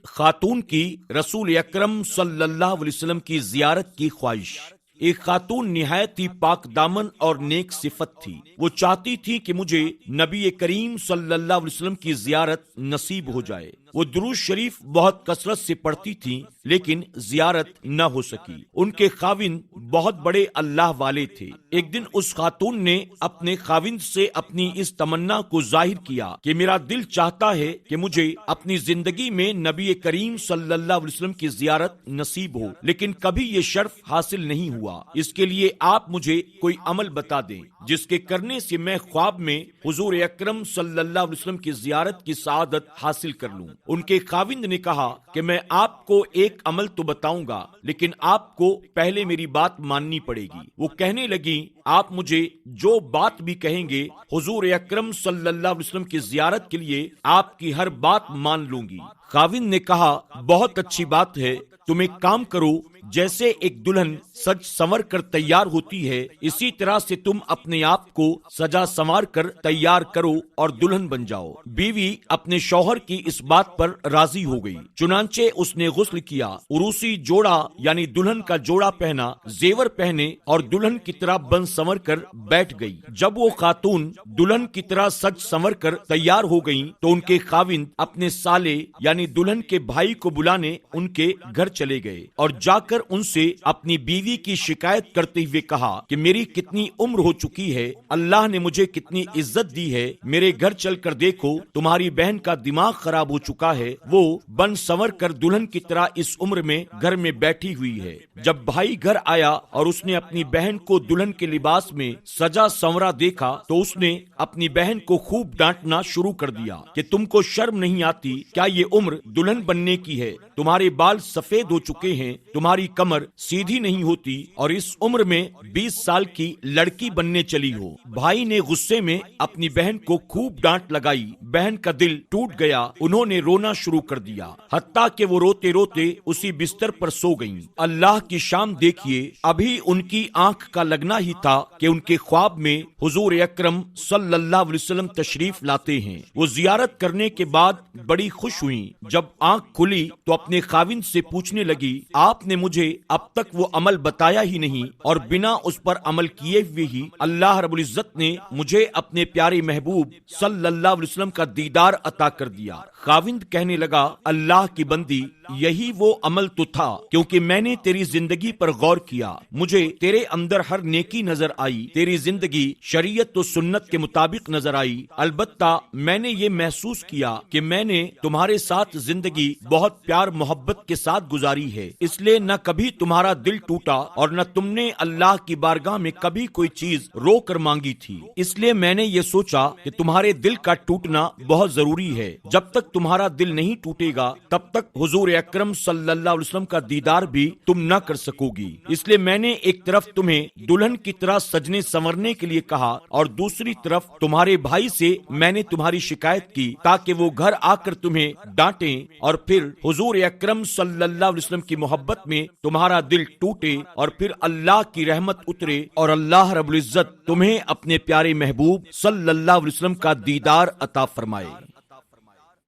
خاتون کی رسول اکرم صلی اللہ علیہ وسلم کی زیارت کی خواہش۔ ایک خاتون نہایت ہی پاک دامن اور نیک صفت تھی۔ وہ چاہتی تھی کہ مجھے نبی کریم صلی اللہ علیہ وسلم کی زیارت نصیب ہو جائے۔ وہ درود شریف بہت کثرت سے پڑھتی تھیں، لیکن زیارت نہ ہو سکی۔ ان کے خاوند بہت بڑے اللہ والے تھے۔ ایک دن اس خاتون نے اپنے خاوند سے اپنی اس تمنا کو ظاہر کیا کہ میرا دل چاہتا ہے کہ مجھے اپنی زندگی میں نبی کریم صلی اللہ علیہ وسلم کی زیارت نصیب ہو، لیکن کبھی یہ شرف حاصل نہیں ہوا۔ اس کے لیے آپ مجھے کوئی عمل بتا دیں جس کے کرنے سے میں خواب میں حضور اکرم صلی اللہ علیہ وسلم کی زیارت کی سعادت حاصل کر لوں۔ ان کے خاوند نے کہا کہ میں آپ کو ایک عمل تو بتاؤں گا، لیکن آپ کو پہلے میری بات ماننی پڑے گی۔ وہ کہنے لگی، آپ مجھے جو بات بھی کہیں گے حضور اکرم صلی اللہ علیہ وسلم کی زیارت کے لیے آپ کی ہر بات مان لوں گی۔ خاوند نے کہا، بہت اچھی بات ہے، تم ایک کام کرو، جیسے ایک دلہن سج سنور کر تیار ہوتی ہے، اسی طرح سے تم اپنے آپ کو سجا سنوار کر تیار کرو اور دلہن بن جاؤ۔ بیوی اپنے شوہر کی اس بات پر راضی ہو گئی، چنانچہ اس نے غسل کیا، عروسی جوڑا یعنی دلہن کا جوڑا پہنا، زیور پہنے اور دلہن کی طرح بن سنور کر بیٹھ گئی۔ جب وہ خاتون دلہن کی طرح سج سنور کر تیار ہو گئیں تو ان کے خاوند اپنے سالے یعنی دلہن کے بھائی کو بلانے ان کے گھر چلے گئے اور جا کر ان سے اپنی بیوی کی شکایت کرتے ہوئے کہا کہ میری کتنی عمر ہو چکی ہے، اللہ نے مجھے کتنی عزت دی ہے، میرے گھر چل کر دیکھو، تمہاری بہن کا دماغ خراب ہو چکا ہے، وہ بن سنور کر دلہن کی طرح اس عمر میں گھر میں بیٹھی ہوئی ہے۔ جب بھائی گھر آیا اور اس نے اپنی بہن کو دلہن کے لباس میں سجا سنورا دیکھا تو اس نے اپنی بہن کو خوب ڈانٹنا شروع کر دیا کہ تم کو شرم نہیں آتی؟ کیا یہ عمر دلہن بننے کی ہے؟ تمہارے بال سفید ہو چکے ہیں، تمہاری کمر سیدھی نہیں ہوتی اور اس عمر میں 20 سال کی لڑکی بننے چلی ہو۔ بھائی نے غصے میں اپنی بہن کو خوب ڈانٹ لگائی، بہن کا دل ٹوٹ گیا، انہوں نے رونا شروع کر دیا، حتیٰ کہ وہ روتے روتے اسی بستر پر سو گئیں۔ اللہ کی شان دیکھیے، ابھی ان کی آنکھ کا لگنا ہی تھا کہ ان کے خواب میں حضور اکرم صلی اللہ علیہ وسلم تشریف لاتے ہیں۔ وہ زیارت کرنے کے بعد بڑی خوش ہوئیں۔ جب آنکھ کھلی تو اپنے خاوند سے پوچھنے لگی، آپ نے مجھے اب تک وہ عمل بتایا ہی نہیں اور بنا اس پر عمل کیے ہوئے ہی اللہ رب العزت نے مجھے اپنے پیارے محبوب صلی اللہ علیہ وسلم کا دیدار عطا کر دیا۔ خاوند کہنے لگا، اللہ کی بندی، یہی وہ عمل تو تھا، کیونکہ میں نے تیری زندگی پر غور کیا، مجھے تیرے اندر ہر نیکی نظر آئی، تیری زندگی شریعت و سنت کے مطابق نظر آئی۔ البتہ میں نے یہ محسوس کیا کہ میں نے تمہارے ساتھ زندگی بہت پیار محبت کے ساتھ گزاری ہے، اس لیے نہ کبھی تمہارا دل ٹوٹا اور نہ تم نے اللہ کی بارگاہ میں کبھی کوئی چیز رو کر مانگی تھی۔ اس لیے میں نے یہ سوچا کہ تمہارے دل کا ٹوٹنا بہت ضروری ہے۔ جب تک تمہارا دل نہیں ٹوٹے گا تب تک حضور اکرم صلی اللہ علیہ وسلم کا دیدار بھی تم نہ کر سکو گی۔ اس لیے میں نے ایک طرف تمہیں دلہن کی طرح سجنے سنورنے کے لیے کہا اور دوسری طرف تمہارے بھائی سے میں نے تمہاری شکایت کی تاکہ وہ گھر آ کر تمہیں ڈانٹیں اور پھر حضور اکرم صلی اللہ علیہ وسلم کی محبت میں تمہارا دل ٹوٹے اور پھر اللہ کی رحمت اترے اور اللہ رب العزت تمہیں اپنے پیارے محبوب صلی اللہ علیہ وسلم کا دیدار عطا فرمائے۔